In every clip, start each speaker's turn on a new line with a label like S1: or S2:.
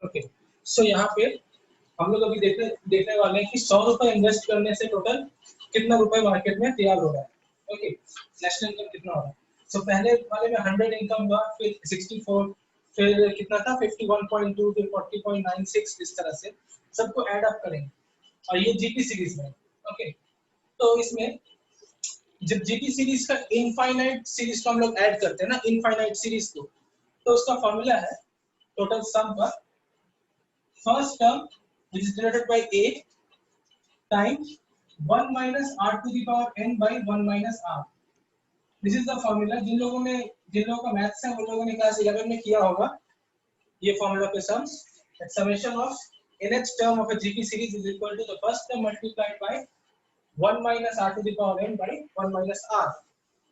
S1: Okay, सो यहाँ पे हम लोग अभी देखने वाले हैं कि 100 रुपए इन्वेस्ट करने से टोटल कितना रुपए मार्केट में तैयार हो रहा है। ओके, नेशनल इनकम कितना हो रहा है। सो पहले वाले में 100 इनकम हुआ, फिर 64, फिर कितना था 51.2, फिर 40.96, इस तरह से सबको ऐड अप करेंगे और ये जीपी सीरीज में। ओके, तो इसमें जब जीपी सीरीज का इनफाइनाइट सीरीज को हम लोग ऐड करते हैं ना, इनफाइनाइट सीरीज को, तो उसका फॉर्मूला है टोटल सम पर first term which is denoted by a times 1 minus r to the power n by 1 minus r. This is the formula. जिन लोगों का मैथ्स है उन लोगों ने क्लास 11 में किया होगा ये फॉर्मूला पे sums, that summation of nth term of a GP series is equal to the first term multiplied by 1 minus r to the power n by 1 minus r.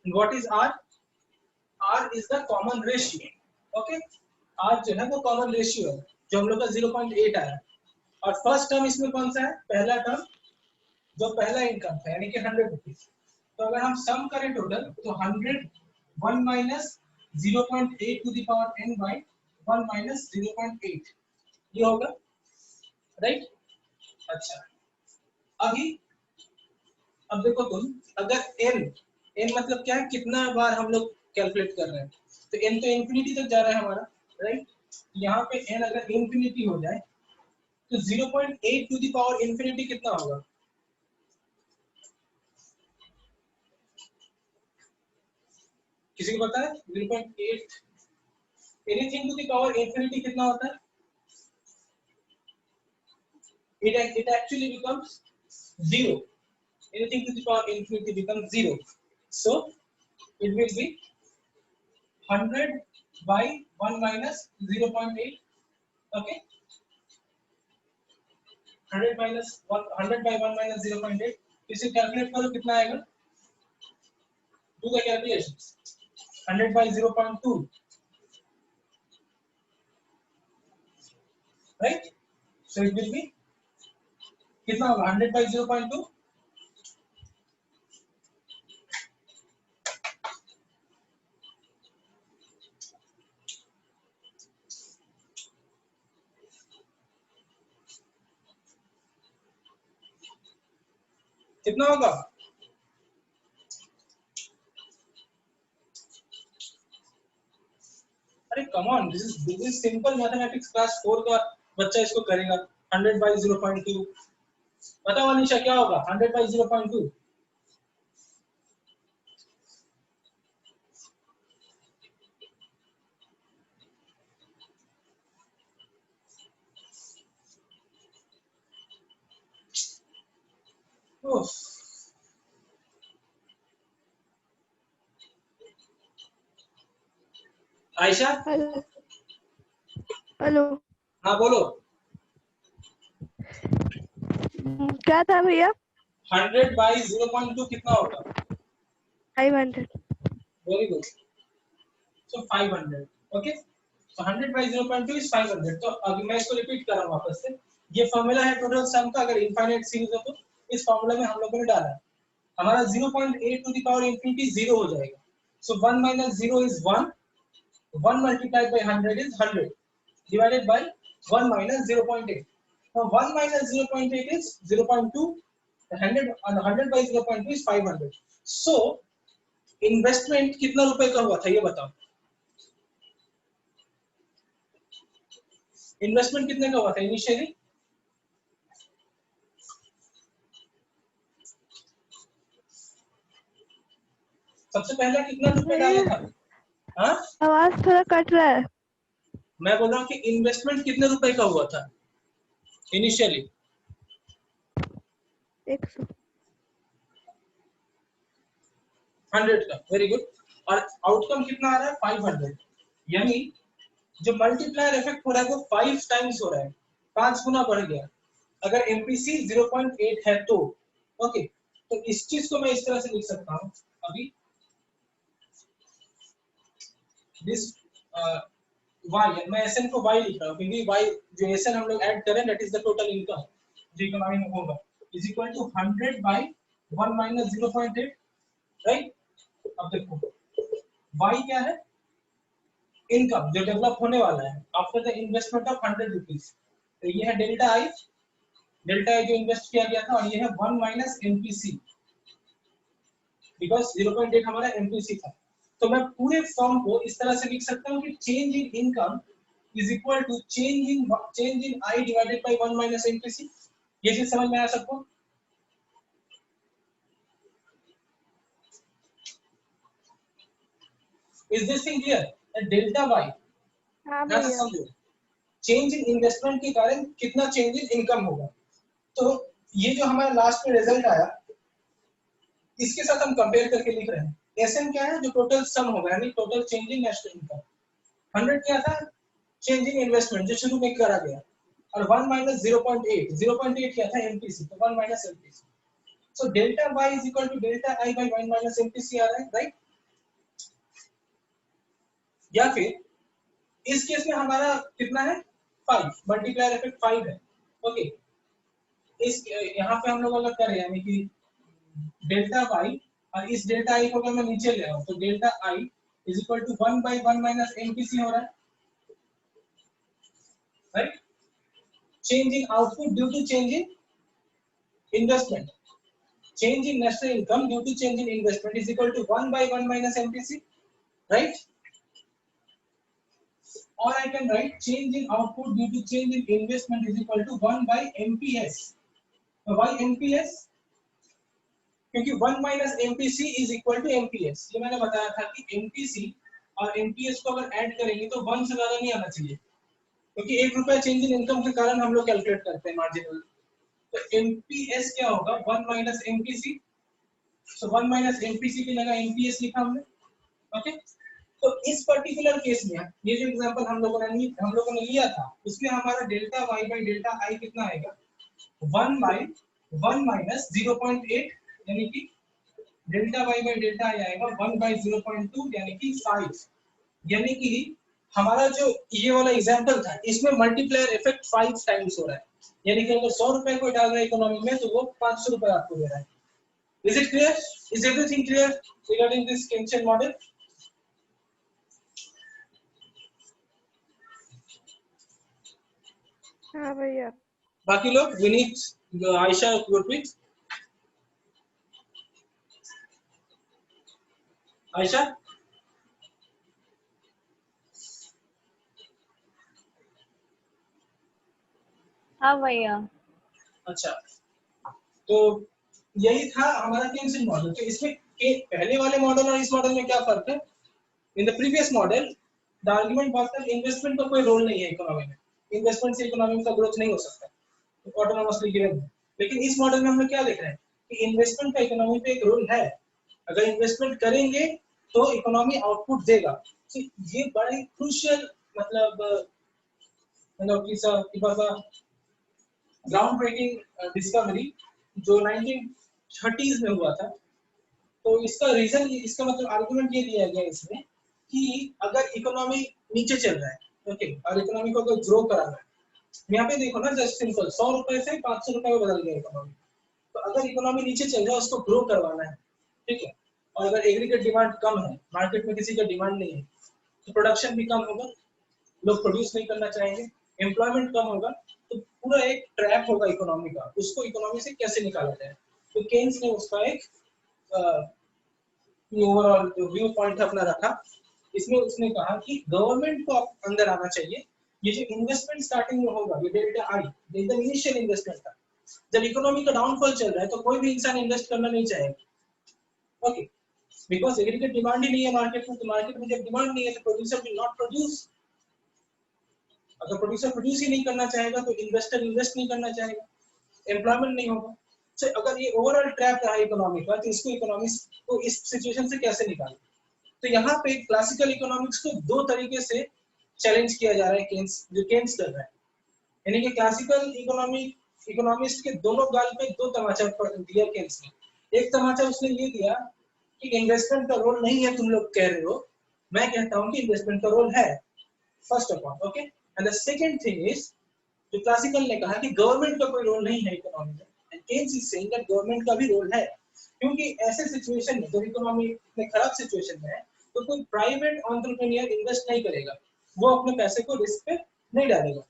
S1: And what is r? r is the common ratio. Okay, r जो है वो common ratio है जो हम लोग का 0.8 आया। और फर्स्ट टर्म इसमें कौन सा है, पहला टर्म जो पहला इनकम था यानी कि 100 रुपीज। तो अगर हम सम करें टोटल तो 100 1 minus 0.8 to the power n by 1 minus 0.8 ये होगा, राइट। अच्छा, अभी अब देखो तुम, अगर n मतलब क्या है, कितना बार हम लोग कैलकुलेट कर रहे हैं, तो n तो इंफिनिटी तक जा रहा है हमारा, राइट। यहाँ पे n अगर इंफिनिटी हो जाए तो 0.8 टू द पावर इंफिनिटी कितना होगा, किसी को पता है? 0.8 anything to the power infinity कितना होता है? It actually becomes 0. Anything to the power infinity becomes 0. So it will be 100 by 1 minus 0.8. Okay, 100 by 1 minus 0.8. इसे कैलकुलेट करो कितना आएगा, do the calculations. 100 by 0.2, right? So it will be कितना होगा 100 by 0.2, कितना होगा? अरे come on, this is simple mathematics, class 4 का बच्चा इसको करेगा। 100 by 0.2, बताओ अनिशा क्या होगा 100 by 0.2? आयशा,
S2: हेलो,
S1: हाँ बोलो।
S2: क्या था भैया?
S1: 100 by 0.2 कितना होगा?
S2: 500।
S1: Very good, so 500। Okay, so 100 by 0.2 is 500। तो अभी मैं इसको रिपीट कर रहा हूँ वापस से। ये फॉर्मूला है टोटल सम का, अगर इनफाइनाइट सीरीज हो तो इस फॉर्मूला में हम लोगों ने डाला है, हमारा 0.8 टू द पावर इंफिनिटी 0 हो जाएगा। सो 1 minus 0 is 1, 1 multiplied by 100 is 100 divided by 1 minus 0.8. Now 1 minus 0.8 is 0.2, 100 by 0.2 is 500. So investment कितना रुपए का हुआ था ये बताओ, इन्वेस्टमेंट कितने का हुआ था इनिशियली? सबसे पहले कितना रुपए डाला था? हाँ,
S2: आवाज थोड़ा कट रहा है।
S1: मैं बोल रहा हूँ कि इन्वेस्टमेंट कितने रुपए का हुआ था इनिशियली?
S2: 100
S1: का, वेरी गुड। और आउटकम कितना आ रहा है 500, यानी जो मल्टीप्लायर इफेक्ट हो रहा है वो 5 टाइम्स हो रहा है, 5 गुना बढ़ गया। अगर एमपीसी 0.8 है तो ओके, तो इस चीज को मैं इस तरह से लिख सकता हूँ अभी, दिस y, मैं SN को y लिख रहा हूँ क्योंकि y जो SN हम लोग ऐड करें that is the total income जो इकोनॉमी में होगा, is equal to 100 by 1 minus 0.8, right. अब देखो y क्या है, इनकम जो डेवलप होने वाला है after the investment of 100 rupees, तो ये है डेल्टा आई जो इन्वेस्ट किया गया था, और ये है 1 माइनस एमपीसी, बिकॉज 0.8 हमारा एमपीसी था। तो मैं पूरे फॉर्म को इस तरह से लिख सकता हूँ कि change in income is equal to change in I divided by 1 minus MPC. ये चीज समझ में आया सबको? Is this thing clear? Delta y
S2: हाँ
S1: ध्यान से
S2: भैया।
S1: समझो, चेंज इन इन्वेस्टमेंट के कारण कितना चेंज इन इनकम होगा। तो ये जो हमारा लास्ट में रिजल्ट आया, इसके साथ हम कंपेयर करके लिख रहे हैं। एसएन क्या है? जो टोटल सम होगा, यानी total change in national income. 100 क्या था? चेंज इन इन्वेस्टमेंट जो शुरू में करा गया, और 1 माइनस 0.8 क्या था? एमपीसी, तो 1 minus MPC. So delta y is equal to delta i by 1 minus MPC आ रहा है, राइट? या फिर इस केस में हमारा कितना है? 5, मल्टीप्लायर इफेक्ट 5 है। ओके, इस यहाँ पे हम लोग अगर करें, यानी कि डेल्टा वाई, और इस डेल्टा आई को अगर मैं नीचे ले आऊं, तो delta I is equal to 1 by 1 minus MPC हो रहा है, right? Change in output due to change in investment, change in national income due to change in investment is equal to 1 by 1 minus MPC, right? Or I can write change in output due to change in investment is equal to 1 by MPS. Why MPS? क्योंकि 1 minus MPC is equal to MPS। ये मैंने बताया था कि MPC और MPS को अगर add करेंगे तो 1 से ज्यादा नहीं आना चाहिए, क्योंकि 1 रुपया चेंज इन इनकम के कारण हम लोग कैलकुलेट करते हैं मार्जिनल। तो MPS क्या होगा? 1 minus MPC। So 1 minus MPC की जगह MPS लिखा हमने, ओके? तो इस पर्टिकुलर केस में ये जो एग्जांपल हम लोगों ने लिया था, उसमें हमारा delta y by delta i कितना आएगा? 1 बाय 1 माइनस 0.8, यानी कि delta y by delta i आएगा 1 बाय 0.2, यानी कि 5। यानी कि हमारा जो ये वाला एग्जांपल था, इसमें मल्टीप्लायर इफेक्ट 5 टाइम्स हो रहा है, यानी कि अगर 100 रुपए को डाल रहा है इकोनॉमी में, तो वो 500 रुपए आपको दे रहा है। Is it clear? Is everything clear regarding this Keynesian model?
S2: हाँ भैया।
S1: बाकी लोग, विनीत, आयशा, गुरप्रीत, आयशा,
S3: हाँ भैया।
S1: अच्छा, तो यही था हमारा केन्सियन मॉडल। तो इसमें के पहले वाले मॉडल और इस मॉडल में क्या फर्क है? In the previous model the argument was that investment का कोई रोल नहीं है इकोनॉमी में, इन्वेस्टमेंट से इकोनॉमी का ग्रोथ नहीं हो सकता, तो ऑटोनोमसली गिवन है। लेकिन इस मॉडल में हम लोग क्या देख रहे हैं कि इन्वेस्टमेंट का इकोनॉमी पे एक रोल है। अगर इन्वेस्टमेंट करेंगे तो इकोनॉमी आउटपुट देगा। तो ये बड़ा ही क्रूशियल, मतलब ग्राउंड ब्रेकिंग डिस्कवरी जो 1930s में हुआ था। तो इसका रीजन, इसका मतलब आर्गुमेंट ये दिया गया इसमें कि अगर इकोनॉमी नीचे चल रहा है, ओके, और इकोनॉमी को अगर ग्रो कराना है, यहाँ पे देखो ना, जस्ट सिंपल 100 रुपए से 500 रुपए में बदल गया इकोनॉमी। तो अगर इकोनॉमी नीचे चल रहा है, उसको ग्रो करवाना है, ठीक है, और अगर एग्रीगेट डिमांड कम है, मार्केट में किसी का डिमांड नहीं है, तो प्रोडक्शन भी कम होगा, लोग प्रोड्यूस नहीं करना चाहेंगे, एम्प्लॉयमेंट कम होगा, तो पूरा एक ट्रैप होगा इकोनॉमी का। उसको इकोनॉमी से कैसे निकाला जाए? तो केन्स ने उसका एक ओवरऑल व्यू पॉइंट अपना रखा। इसमें उसने कहा कि गवर्नमेंट को अंदर आना चाहिए। ये जो इन्वेस्टमेंट स्टार्टिंग में होगा, ये डेल्टा आई, एकदम इनिशियल इन्वेस्टमेंट था। जब इकोनॉमी का डाउनफॉल चल रहा है, तो कोई भी इंसान इन्वेस्ट करना नहीं चाहेगा, ओके, बिकॉज एग्रीगेट डिमांड ही नहीं है मार्केट में। तो मार्केट में जब डिमांड नहीं है, तो प्रोड्यूसर विल नॉट प्रोड्यूस। अगर प्रोड्यूसर प्रोड्यूस ही नहीं करना चाहेगा, तो इन्वेस्टर इन्वेस्ट नहीं करना चाहेगा, एम्प्लॉयमेंट नहीं होगा। तो अगर ये ओवरऑल ट्रैप रहा इकोनॉमी का, तो इसको इकोनॉमिक्स को इस सिचुएशन से कैसे निकालें? तो यहाँ पे क्लासिकल इकोनॉमिक्स को दो तरीके से चैलेंज किया जा रहा है, जो केन्स कर रहा है। यानी कि क्लासिकल इकोनॉमिस्ट के दोनों गाल पे दो तमाचा दिया केन्स ने। एक तमाचा उसने ये दिया कि इन्वेस्टमेंट का रोल नहीं है, तुम लोग कह रहे हो, मैं कहता हूँ कि इन्वेस्टमेंट का रोल है, first of all, okay. And the second thing is, जो क्लासिकल ने कहा कि गवर्नमेंट का कोई रोल नहीं है इकोनॉमी में, and Keynes is saying that government का भी रोल है। क्योंकि ऐसे सिचुएशन में, जब इकोनॉमी में खराब सिचुएशन में है, तो कोई प्राइवेट एंटरप्रेन्योर इन्वेस्ट नहीं करेगा, वो अपने पैसे को रिस्क पे नहीं डालेगा।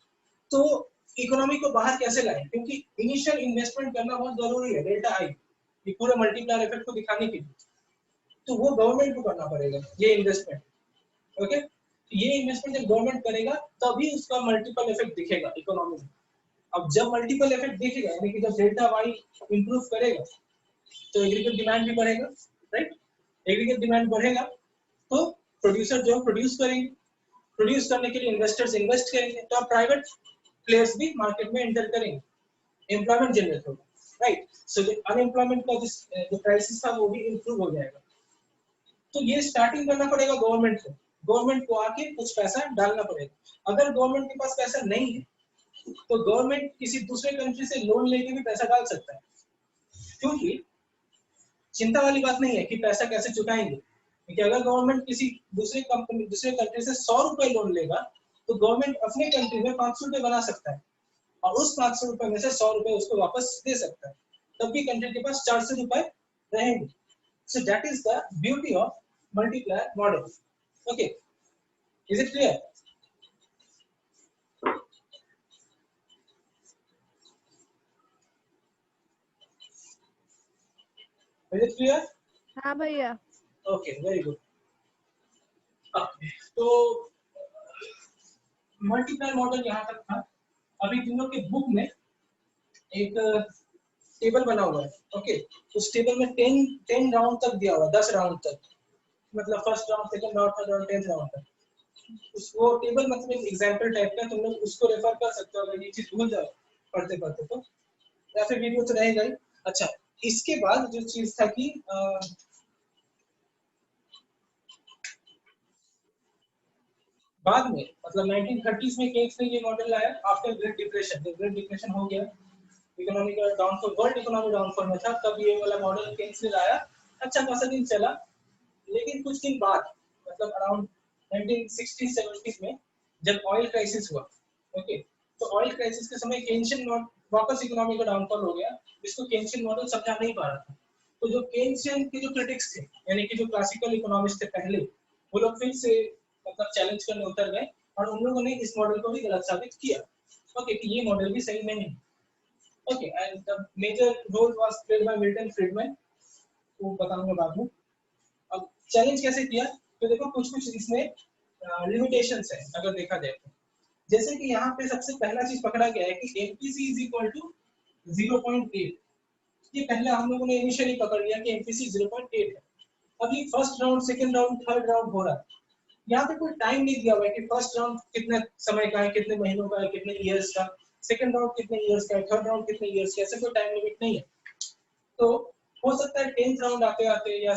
S1: तो इकोनॉमी को बाहर कैसे लाएं, क्योंकि इनिशियल इन्वेस्टमेंट करना बहुत जरूरी है, डेल्टा आई ये पूरे मल्टीप्लायर इफेक्ट को दिखाने के लिए, तो वो गवर्नमेंट को करना पड़ेगा ये इन्वेस्टमेंट। ओके, ये इन्वेस्टमेंट जब गवर्नमेंट करेगा तभी उसका मल्टीपल इफेक्ट दिखेगा इकोनॉमी में। अब जब मल्टीपल इफेक्ट दिखेगा, यानी कि जब डेल्टा वाई इंप्रूव करेगा तो एग्रीगेट डिमांड भी बढ़ेगा, राइट? एग्रीगेट डिमांड बढ़ेगा तो प्रोड्यूसर जो प्रोड्यूस करेंगे, प्रोड्यूस करने के लिए इन्वेस्टर्स इन्वेस्ट करेंगे, तो अब प्राइवेट प्लेयर्स भी मार्केट में एंटर करेंगे, एम्प्लॉयमेंट जनरेट होगा, राइट? सो जो अनएम्प्लॉयमेंट का जो क्राइसिस था वो भी इंप्रूव हो जाएगा। तो ये स्टार्टिंग करना पड़ेगा गवर्नमेंट को, गवर्नमेंट को आके कुछ पैसा डालना पड़ेगा। अगर गवर्नमेंट के पास पैसा नहीं है तो गवर्नमेंट किसी दूसरे कंट्री से लोन लेके भी पैसा डाल सकता है, क्योंकि चिंता वाली बात नहीं है कि पैसा कैसे चुकाएंगे, क्योंकि अगर गवर्नमेंट किसी दूसरे कंट्री से 100 रुपए लोन लेगा तो गवर्नमेंट अपने कंट्री में 500 रुपए बना सकता है और उस 500 रुपए में से 100 रुपए उसको वापस दे सकता है, तब भी कंट्री के पास 400 रुपए रहेंगे। So that is the beauty of multiplier model. Okay, is it clear? Is it clear?
S2: हाँ भैया।
S1: Okay, very good. Okay, तो मल्टीप्लायर मॉडल यहाँ तक था। अभी तुम लोग के बुक में एक टेबल बना हुआ है, ओके? उस टेबल में 10 राउंड तक दिया हुआ है, 10 राउंड तक, मतलब first round, second round, third round, 10th round तक। उस वो टेबल मतलब एक एग्जांपल टाइप का, तुम लोग उसको रेफर कर सकते हो अगर ये चीज भूल जाओ पढ़ते पढ़ते तो, या फिर वीडियो तो रहेगा ही। अच्छा, इसके बाद जो चीज था कि बाद में मतलब 1930s में केन्स ने ये मॉडल लाया आफ्टर ग्रेट डिप्रेशन। जब ग्रेट डिप्रेशन हो गया, इकोनॉमी का डाउनफॉल, वर्ल्ड इकोनॉमी डाउनफॉल में था, तब ये वाला मॉडल केन्स ने लाया। अच्छा खासा दिन चला, लेकिन कुछ दिन बाद मतलब अराउंड 1960-70s में जब ऑयल क्राइसिस हुआ, ओके, तो ऑयल क्राइसिस के समय केन्शियन वापस इकोनॉमी का डाउनफॉल हो गया, जिसको केन्शियन मॉडल समझा नहीं पा रहा था। तो जो केन्शियन के जो क्रिटिक्स थे, यानी कि जो क्लासिकल इकोनॉमिस्ट थे पहले, वो लोग फिर से मतलब चैलेंज करने उतर गए और उन लोगों ने इस मॉडल को भी गलत साबित किया, ओके, कि ये मॉडल भी सही नहीं है। Okay, and the major role was played by Milton Friedman, वो बताऊंगा बाद में। अब चैलेंज कैसे किया, तो देखो कुछ कुछ इसमें लिमिटेशंस है अगर देखा जाए तो। जैसे कि यहाँ पे सबसे पहला चीज पकड़ा गया है कि एमपीसी इज इक्वल टू 0.8। ये पहले हम लोगों ने इनिशियली पकड़ लिया कि एमपीसी 0.8 है। अभी first round, second round, third round हो रहा है, यहाँ पे कोई टाइम नहीं दिया हुआ है कि फर्स्ट राउंड कितने समय का है, कितने महीनों का है, कितने इयर्स का, सेकंड राउंड कितने इयर्स का है, थर्ड राउंड कितने इयर्स का, ऐसे कोई टाइम लिमिट नहीं है। तो हो सकता है 10th राउंड आते आते या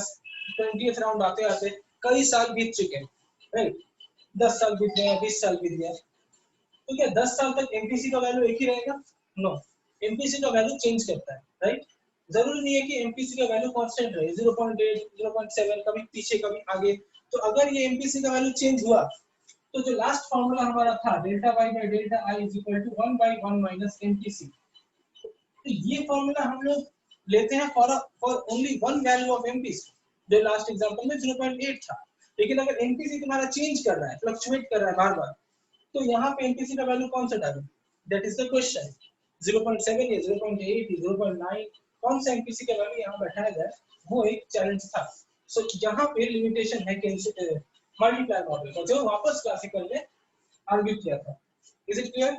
S1: 20th राउंड आते आते कई साल बीत चुके हैं, राइट? 10 साल बीत गए, 20 साल बीत गया, तो क्या 10 साल तक एमपीसी का वैल्यू एक ही रहेगा? नो, एमपीसी का वैल्यू चेंज करता है, राइट? जरूरी नहीं है कि एमपीसी का वैल्यू कांस्टेंट रहे, 0.8, 0.7, कभी पीछे कभी आगे। तो अगर ये एमपीसी का वैल्यू चेंज हुआ तो जो लास्ट फॉर्मूला हमारा था delta y by delta I is equal to 1 by 1 minus MPC, तो ये फॉर्मूला हम लोग लेते हैं for only one value of MPC, जो लास्ट एग्जांपल में 0.8 था। लेकिन अगर एमपीसी तुम्हारा चेंज कर रहा है, फ्लक्चुएट कर रहा है बार बार, तो यहाँ पे एमपीसी का वैल्यू कौन सा डालूं? That is the question. 0.7 या 0.8 या 0.9, कौन सा एमपीसी का वैल्यू यहाँ बैठाया जाए, वो एक चैलेंज था। सो यहाँ पे लिमिटेशन है मल्टीप्लायर मॉडल का, जो वापस क्लासिकल में आर्ग्यू किया था। Is it clear?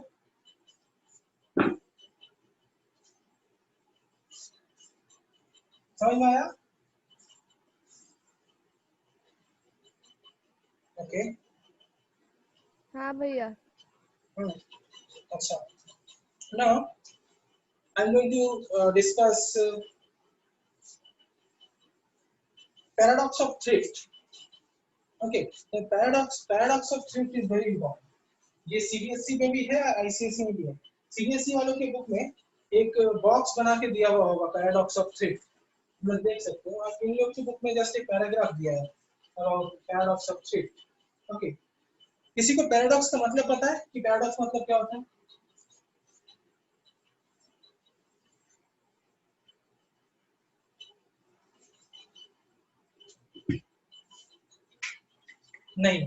S1: समझ में आया? ओके,
S2: हाँ भैया।
S1: अच्छा, now I'm going to discuss paradox of thrift. Okay, the paradox of thrift is very important. ये सीबीएसई में भी है, आईसीएसई में भी है। सीबीएसई वालों के बुक में एक बॉक्स बना के दिया हुआ होगा पैराडॉक्स ऑफ थ्रिफ्ट, तुम लोग देख सकते हो। और इन लोग की बुक में जस्ट एक पैराग्राफ दिया है और पैराडॉक्स ऑफ थ्रिफ्ट। ओके, किसी को पैराडॉक्स का मतलब पता है कि पैराडॉक्स मतलब क्या होता है? नहीं,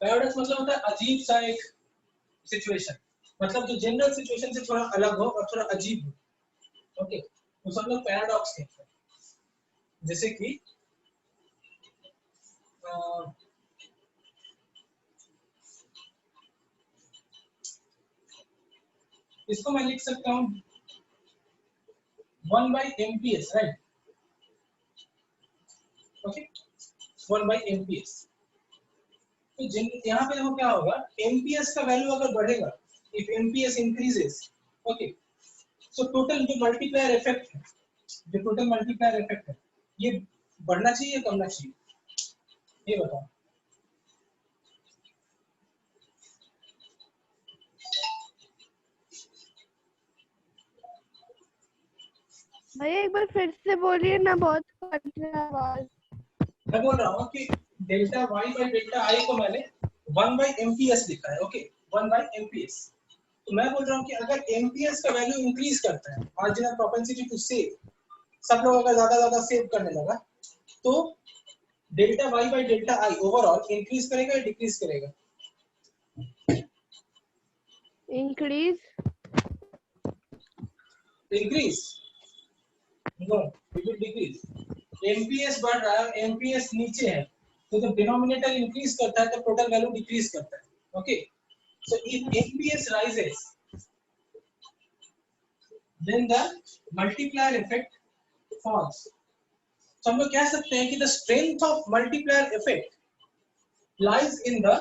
S1: पैराडॉक्स मतलब होता है अजीब सा एक सिचुएशन, मतलब जो जनरल सिचुएशन से थोड़ा अलग हो और थोड़ा अजीब हो। ओके, तो सब लोग पैराडॉक्स कहते हैं। जैसे कि इसको मैं लिख सकता हूँ 1/MPS, राइट? Okay, 1/MPS। तो यहाँ पे देखो क्या होगा, MPS का वैल्यू अगर बढ़ेगा, if MPS increases, okay, so total जो मल्टीप्लायर इफेक्ट है, जो टोटल मल्टीप्लायर इफेक्ट है, ये बढ़ना चाहिए या कमना चाहिए, ये बताओ।
S2: भैया एक बार फिर से बोलिए ना, बहुत कट रहा है आवाज।
S1: मैं बोल रहा हूँ कि delta y by delta i को मैंने 1/MPS लिखा है। Okay, 1/MPS। तो मैं बोल रहा हूँ कि अगर MPS का वैल्यू इंक्रीज करता है, मार्जिनल प्रोपेंसिटी टू सेव, सब लोग अगर ज्यादा सेव करने लगा, तो delta y by delta i overall increase करेगा या डिक्रीज करेगा?
S2: Increase.
S1: Increase? No, it will decrease. MPS बढ़ रहा है, MPS नीचे है, तो जब डिनोमिनेटर इंक्रीज करता है तो टोटल वैल्यू डिक्रीज करता है। Okay, so if MPS rises, then the multiplier effect falls. तो हम लोग कह सकते हैं कि the strength of multiplier effect lies in the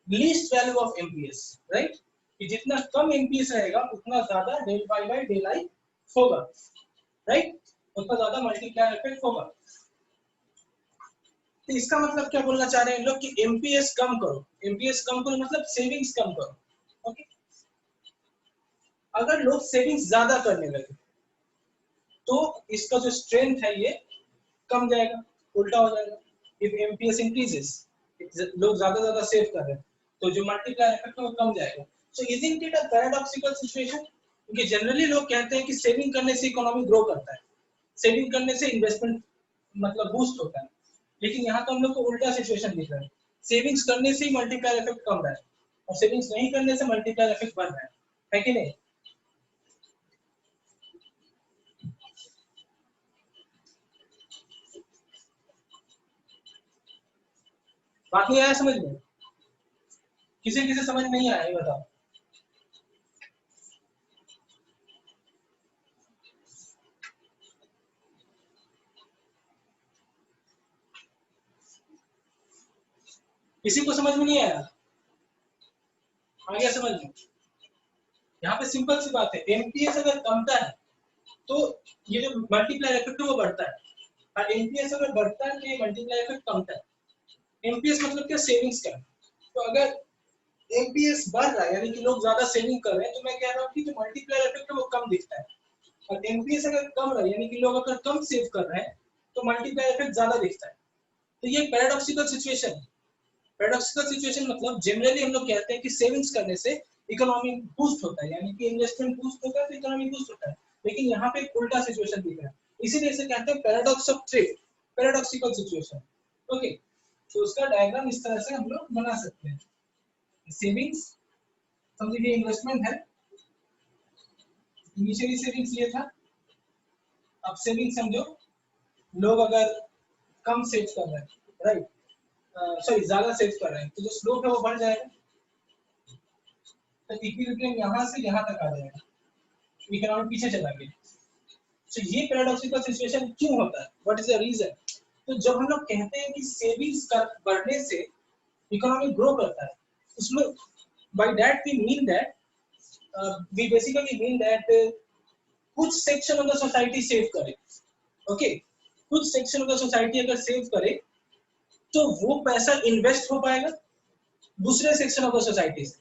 S1: least value of MPS, right? कि जितना कम MPS रहेगा उतना ज्यादा del y by del I होगा, right? उतना ज्यादा multiplier effect होगा। तो इसका मतलब क्या बोलना चाह रहे हैं लोग कि MPS कम करो, MPS कम करो मतलब सेविंग्स कम करो। ओके, अगर लोग सेविंग्स ज्यादा करने लगे तो इसका जो स्ट्रेंथ है ये कम जाएगा, उल्टा हो जाएगा। इफ MPS इंक्रीजेस, लोग ज्यादा सेव कर रहे हैं, तो जो मल्टीप्लायर इफेक्ट है वो कम जाएगा। सो isn't it a paradoxical situation? क्योंकि जनरली लोग कहते हैं कि सेविंग करने से इकोनॉमी ग्रो करता है, सेविंग करने से इन्वेस्टमेंट मतलब बूस्ट होता है, लेकिन यहाँ तो हम लोग को उल्टा सिचुएशन दिख रहा है, सेविंग्स करने से ही मल्टीप्लायर इफेक्ट कम रहा है और सेविंग्स नहीं करने से मल्टीप्लायर इफेक्ट बढ़ रहा है कि नहीं? बात नहीं आया समझ में? किसी समझ नहीं आया ये बताओ। किसी को समझ में नहीं आया? आ गया समझ में? यहाँ पे सिंपल सी बात है, MPS अगर कमता है तो ये जो मल्टीप्लायर इफेक्ट है वो बढ़ता है, और MPS अगर बढ़ता है तो ये मल्टीप्लायर इफेक्ट कमता है। MPS मतलब क्या? सेविंग्स का। तो अगर MPS बढ़ रहा है यानी कि लोग ज्यादा सेविंग कर रहे हैं, तो मैं कह रहा हूँ कि जो मल्टीप्लायर इफेक्ट है वो कम दिखता है, और MPS अगर कम रहा है यानी कि लोग अगर कम सेव कर रहे हैं तो मल्टीप्लायर इफेक्ट ज्यादा दिखता है। तो ये पैराडॉक्सिकल सिचुएशन है। पैराडॉक्सिकल सिचुएशन मतलब जनरली हम लोग कहते हैं कि सेविंग्स करने से इकोनॉमी बूस्ट होता है, यानी कि इन्वेस्टमेंट बूस्ट होता है तो इकोनॉमी बूस्ट होता है, लेकिन यहाँ पे उल्टा सिचुएशन दिख रहा है, इसीलिए इसे कहते हैं paradox of thrift, paradoxical situation. Okay, तो उसका डायग्राम इस तरह से हम लोग बना सकते हैं। सेविंग्स समझिए इन्वेस्टमेंट है, इनिशियली सेविंग्स ये था, अब सेविंग समझो लोग अगर कम सेव कर रहे हैं, राइट, सॉरी ज्यादा सेव कर रहे हैं, तो जो स्लोप है वो बढ़ जाएगा, तो इक्विलिब्रियम यहाँ से यहाँ तक आ जाएगा, इकोनॉमी पीछे चला गया। तो ये पैराडॉक्सिकल सिचुएशन क्यों होता है? What is the reason? तो जब हम लोग कहते हैं कि सेविंग्स का बढ़ने से इकोनॉमी ग्रो करता है, उसमें by that we mean that we basically mean that कुछ section of the society save करे। ओके, कुछ सेक्शन ऑफ द सोसाइटी अगर सेव करे तो वो पैसा इन्वेस्ट हो पाएगा दूसरे सेक्शन ऑफ द सोसाइटी से।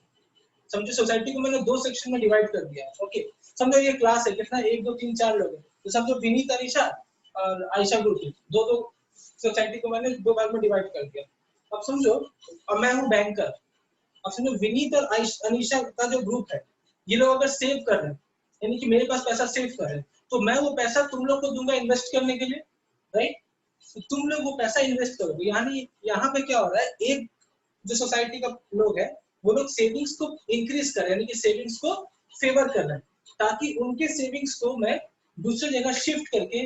S1: समझो सोसाइटी को मैंने दो सेक्शन में डिवाइड कर दिया है। ओके, समझो ये क्लास है, कितना 1 2 3 4 लोग हैं, तो समझो विनीत अनीशा और आयशा ग्रुप है, दो सोसाइटी को मैंने दो भाग में डिवाइड कर दिया। अब समझो, अब मैं हूँ बैंकर, अब समझो विनीत और अनीशा का जो ग्रुप है, ये लोग अगर सेव कर रहे हैं यानी कि मेरे पास पैसा सेव कर रहे हैं, तो मैं वो पैसा तुम लोग को दूंगा इन्वेस्ट करने के लिए, राइट? तो तुम लोग वो पैसा इन्वेस्ट करोगे। यानी यहाँ पे क्या हो रहा है, एक जो सोसाइटी का लोग है वो लोग सेविंग्स को इंक्रीज कर रहे हैं, यानी कि सेविंग्स को फेवर कर रहे हैं, ताकि उनके सेविंग्स को मैं दूसरी जगह शिफ्ट करके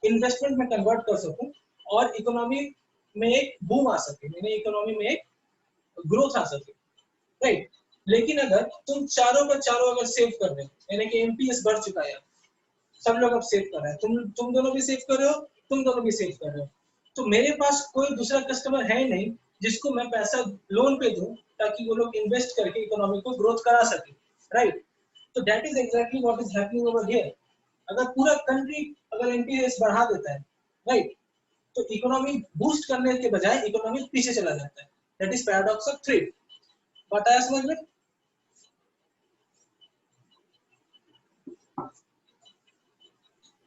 S1: इन्वेस्टमेंट में कन्वर्ट कर सकूं और इकोनॉमी में एक बूम आ सके, यानी इकोनॉमी में एक ग्रोथ आ सके, राइट? लेकिन अगर तुम चारों का चारों अगर सेव कर रहे हो, यानी कि एमपीएस बढ़ चुका है, सब लोग अब सेव कर रहे हैं, तुम दोनों भी सेव कर रहे हो, तुम दोनों भी सेव कर रहे हो, तो मेरे पास कोई दूसरा कस्टमर है नहीं जिसको मैं पैसा लोन पे दूं ताकि वो लोग इन्वेस्ट करके इकोनॉमी को ग्रोथ करा सके, राइट? तो that is exactly what is happening over here. अगर पूरा कंट्री अगर एनपीएस बढ़ा देता है, राइट, तो इकोनॉमी बूस्ट करने के बजाय इकोनॉमी पीछे चला जाता है। That is paradox of thread. बताया समझ में?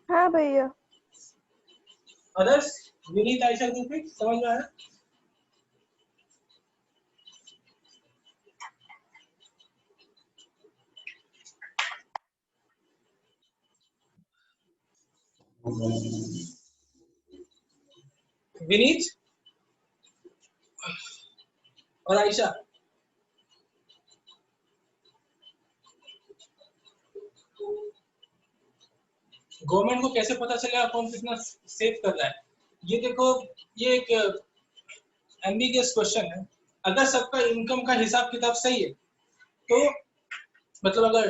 S2: हाँ भैया।
S1: अदर्स? विनीत, आयशा, गुरप्रीत, समझ में आया? विनीत और आयशा, गवर्नमेंट को कैसे पता चलेगा कौन कितना सेव कर रहा है? ये देखो, ये एक एम्बिगियस क्वेश्चन है। अगर सबका इनकम का हिसाब किताब सही है तो मतलब अगर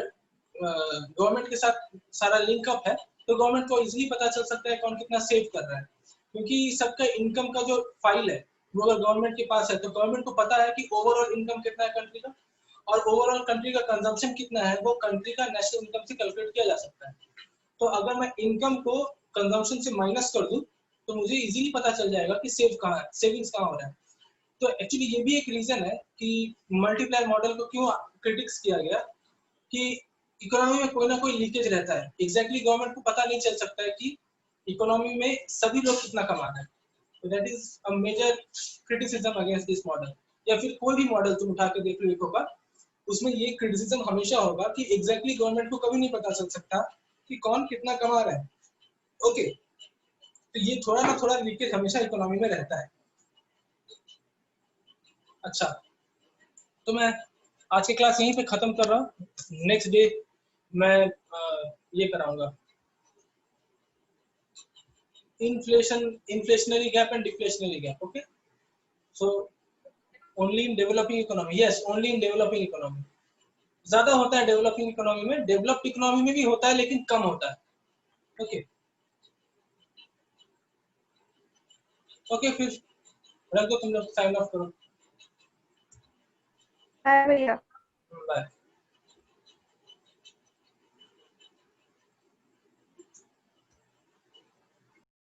S1: गवर्नमेंट के साथ सारा लिंक अप है तो गवर्नमेंट को इजीली पता चल सकता है कौन कितना सेव कर रहा है, क्योंकि सबका इनकम का जो फाइल है वो अगर गवर्नमेंट के पास है तो गवर्नमेंट को पता है कि ओवरऑल इनकम कितना है कंट्री का, और ओवरऑल कंट्री का कंजम्पशन कितना है वो कंट्री का नेशनल इनकम से कैलकुलेट किया जा सकता है। तो अगर मैं इनकम को कंजम्पशन से माइनस कर दूं तो मुझे इजीली पता चल जाएगा कि सेव कहाँ है, सेविंग्स कहाँ हो रहा है। तो एक्चुअली ये भी एक रीजन है कि मल्टीप्लायर मॉडल को क्यों क्रिटिक्स किया गया, कि इकोनॉमी में कोई ना कोई लीकेज रहता है। एग्जैक्टली गवर्नमेंट को पता नहीं चल सकता है कि इकोनॉमी में सभी लोग कितना कमा रहे हैं। तो that is a major criticism against this model. या फिर कोई भी मॉडल तुम उठा के देख लो इको का, उसमें ये क्रिटिसिज्म हमेशा होगा कि एग्जैक्टली गवर्नमेंट को कभी नहीं पता चल सकता कि कौन कितना कमा रहा है। ओके, तो ये थोड़ा ना थोड़ा लीकेज हमेशा इकोनॉमी में रहता है। अच्छा, तो मैं आज की क्लास यहीं पे खत्म कर रहा हूँ। नेक्स्ट डे मैं ये कराऊंगा inflationary gap and deflationary gap. Okay, so only in developing economy, yes, only in developing economy ज्यादा होता है डेवलपिंग इकोनॉमी में, डेवलप्ड इकोनॉमी में भी होता है लेकिन कम होता है। ओके ओके, फिर रख दो, तुम लोग साइन ऑफ करो।
S2: बाय भैया।
S1: बाय।